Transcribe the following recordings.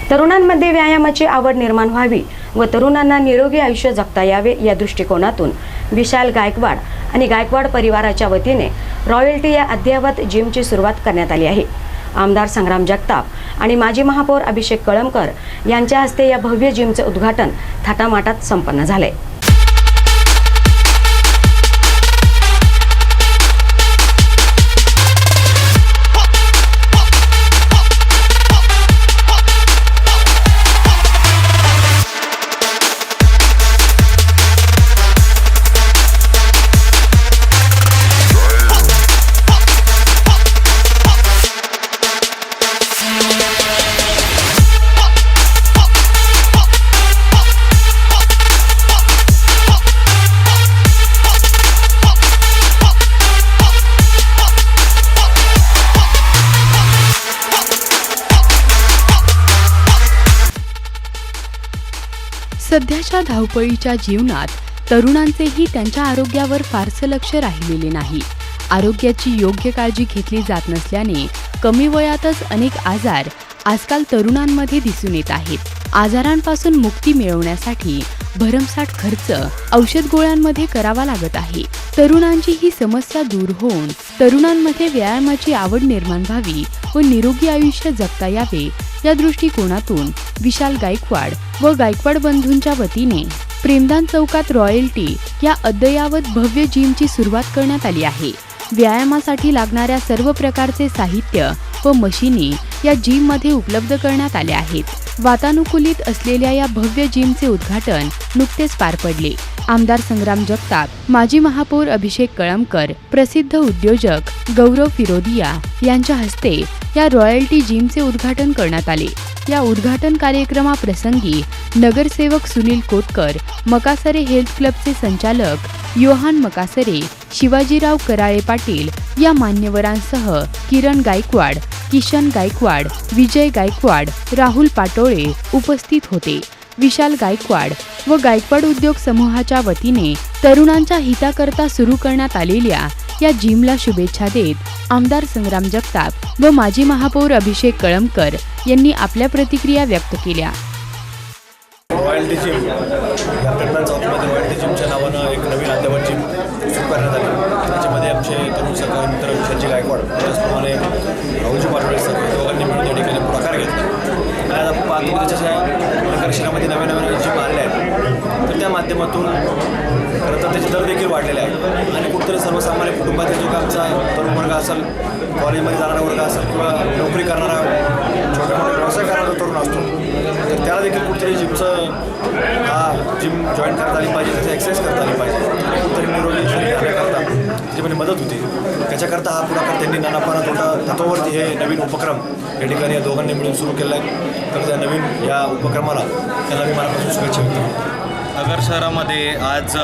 तरुणांमध्ये व्यायामाची आवड निर्माण व्हावी व तरुणांना निरोगी आयुष्य जगता यावे या दृष्टिकोनातून विशाल गायकवाड आणि गायकवाड परिवाराच्या वतीने रॉयल्टी या अद्ययावत जिमची सुरुवात करण्यात आली आहे। आमदार संग्राम जगताप आणि माजी महापौर अभिषेक कळमकर यांच्या हस्ते या भव्य जिमचे उद्घाटन थाटामाटात संपन्न झाले। सध्याच्या धावपळीच्या जीवनात तरुणांचेही त्यांच्या आरोग्यावर फारसे लक्ष राहिलेले नाही। आरोग्याची योग्य काळजी घेतली जात नसल्याने कमी वयातच अनेक आजार आजकाल तरुणांमध्ये दिसून येत आहेत। आजारांपासून मुक्ती मिळवण्यासाठी भरमसाठ खर्च औषध गोळ्यांमध्ये करावा लागत आहे। तरुणांची ही समस्या दूर होऊन तरुणांमध्ये व्यायामाची आवड निर्माण व्हावी व निरोगी आयुष्य जगता यावे या दृष्टिकोनातून विशाल गायकवाड व गायकवाड बंधूंच्या वतीने प्रेमदान चौकात रॉयल्टी या अद्ययावत भव्य जिमची सुरुवात करण्यात आली आहे। व्यायामासाठी लागणाऱ्या सर्व प्रकारचे साहित्य व मशिनी या जिममध्ये उपलब्ध करण्यात आले आहेत। वातानुकूलित असलेल्या या भव्य जिमचे उद्घाटन नुकतेच पार पडले। आमदार संग्राम जगताप, माजी महापौर अभिषेक कळमकर, प्रसिद्ध उद्योजक गौरव फिरोदिया यांच्या हस्ते या रॉयल्टी जिमचे उद्घाटन करण्यात आले। या उद्घाटन कार्यक्रमाप्रसंगी नगरसेवक सुनील कोतकर, मकासरे हेल्थ क्लबचे संचालक योहान मकासरे, शिवाजीराव कराळे पाटील या मान्यवरांसह किरण गायकवाड, किशन गायकवाड, विजय गायकवाड, राहुल पाटोळे उपस्थित होते। विशाल गायकवाड व गायकवाड उद्योग समूहाच्या वतीने तरुणांच्या हिताकरता सुरू करण्यात आलेल्या या जिमला शुभेच्छा देत आमदार संग्राम जगताप व माजी महापौर अभिषेक कळमकर यांनी आपल्या प्रतिक्रिया व्यक्त केल्या। रॉयल्टी जिम या प्रेमदान चौकामध्ये रॉयल्टी जिमच्या नावानं एक नवीन अद्ययावत जिम सुरू करण्यात आली। त्याच्यामध्ये आमचे तरुण सहकारी मित्र विशालजी गायकवाड त्याचप्रमाणे राहुलजी पाटोळे सर दोघांनी मिळून या ठिकाणी पुढाकार घेतला। आज आपण पाहतो त्याच्या शहरामध्ये नवीन नवीन जिम आलेल्या आहेत, तर त्या माध्यमातून खरं तर त्याचे दर देखील वाढलेले आहेत आणि कुठेतरी सर्वसामान्य कुटुंबातील जो आमचा तरुण वर्ग असेल, कॉलेजमध्ये जाणारा वर्ग असेल किंवा नोकरी करणारा छोटा मोठा व्यवसाय करणारा तरुण असतो, तर त्याला देखील कुठेतरी जिम जॉईन करता आली पाहिजे, त्याची एक्सरसाइज करता आली पाहिजे आणि कुठेतरी निरोगी शरीर राहण्याकरता त्याच्यामध्ये मदत होती। त्याच्याकरता हा पुढाकार त्यांनी नानापाना तोटा तत्वावरती हे नवीन उपक्रम या ठिकाणी या दोघांनी मिळून सुरू केला आहे। तर त्या नवीन या उपक्रमाला त्यांना मी मनापासून शुभेच्छा व्यक्त करतो। नगर शहरामध्ये आज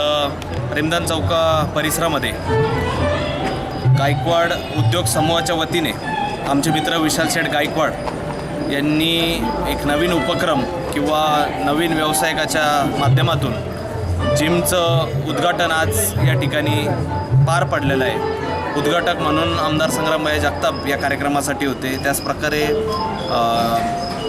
प्रेमदान चौका परिसरामध्ये गायकवाड उद्योग समूहाच्या वतीने आमचे मित्र विशाल शेठ गायकवाड यांनी एक नवीन उपक्रम किंवा नवीन व्यावसायिकाच्या माध्यमातून जिमचं उद्घाटन आज या ठिकाणी पार पडलेलं आहे। उद्घाटक म्हणून आमदार संग्रामभाई जगताप या कार्यक्रमासाठी होते। त्याचप्रकारे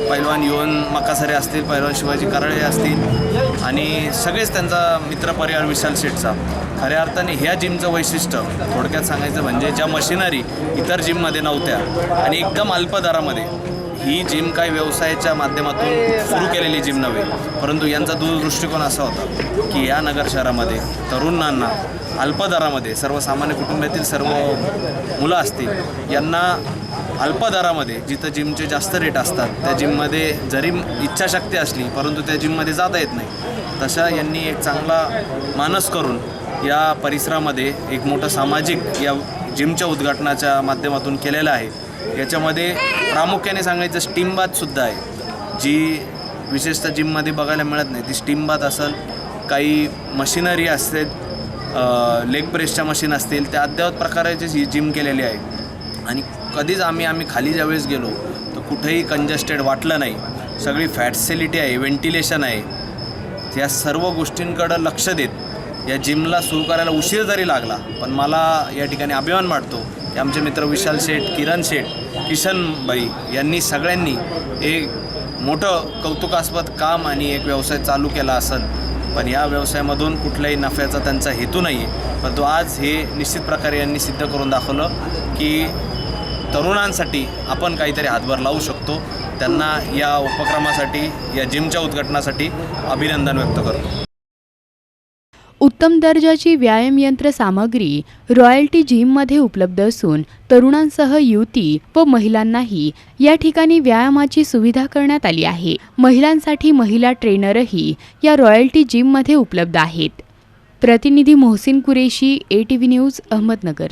पैलवान योहन मकासरे असतील, पैलवान शिवाजी कराळे असतील आणि सगळेच त्यांचा मित्रपरिवार विशाल शेठचा। खऱ्या अर्थाने ह्या जिमचं वैशिष्ट्य थोडक्यात सांगायचं म्हणजे ज्या मशिनरी इतर जिममध्ये नव्हत्या आणि एकदम अल्प दरामध्ये, ही जिम काही व्यवसायाच्या माध्यमातून सुरू केलेली जिम नव्हे, परंतु यांचा दूरदृष्टिकोन असा होता की या नगर शहरामध्ये तरुणांना अल्प दरामध्ये, सर्वसामान्य कुटुंबातील सर्व मुलं असतील यांना अल्प दरामध्ये जिथं जिमचे जास्त रेट असतात त्या जिममध्ये जरी इच्छाशक्ती असली परंतु त्या जिममध्ये जाता येत नाही, तशा यांनी एक चांगला मानस करून या परिसरामध्ये एक मोठं सामाजिक या जिमच्या उद्घाटनाच्या माध्यमातून केलेलं आहे। याच्यामध्ये प्रामुख्याने सांगायचं स्टीम बाथसुद्धा आहे, जी विशेषतः जिममध्ये बघायला मिळत नाही। ती स्टीम बाथ असेल, काही मशिनरी असते, लेग प्रेसच्या मशीन असतील, त्या अद्ययावत प्रकाराची ही जिम केलेली आहे। आणि कधीच आम्ही खाली ज्यावेळेस गेलो तर कुठेही कंजस्टेड वाटलं नाही। सगळी फॅसिलिटी आहे, व्हेंटिलेशन आहे, या सर्व गोष्टींकडं लक्ष देत या जिमला सुरू करायला उशीर जरी लागला, पण मला या ठिकाणी अभिमान वाटतो की आमचे मित्र विशाल शेठ, किरण शेठ, किशन भाई यांनी सगळ्यांनी एक मोठं कौतुकास्पद काम आणि एक व्यवसाय चालू केला असेल, पण या व्यवसायामधून कुठल्याही नफ्याचा त्यांचा हेतू नाही आहे. परंतु आज हे निश्चित प्रकारे यांनी सिद्ध करून दाखवलं की तरुणांसाठी आपण काहीतरी हातभार लावू शकतो. त्यांना या उपक्रमासाठी, या जिमच्या उद्घाटनासाठी अभिनंदन व्यक्त करतो. उत्तम दर्जाची व्यायाम यंत्र सामग्री रॉयल्टी जिममध्ये उपलब्ध असून तरुणांसह युवती व महिलांनाही या ठिकाणी व्यायामाची सुविधा करण्यात आली आहे. महिलांसाठी महिला ट्रेनरही या रॉयल्टी जिममध्ये उपलब्ध आहेत. प्रतिनिधी मोहसिन कुरेशी, ATV न्यूज, अहमदनगर.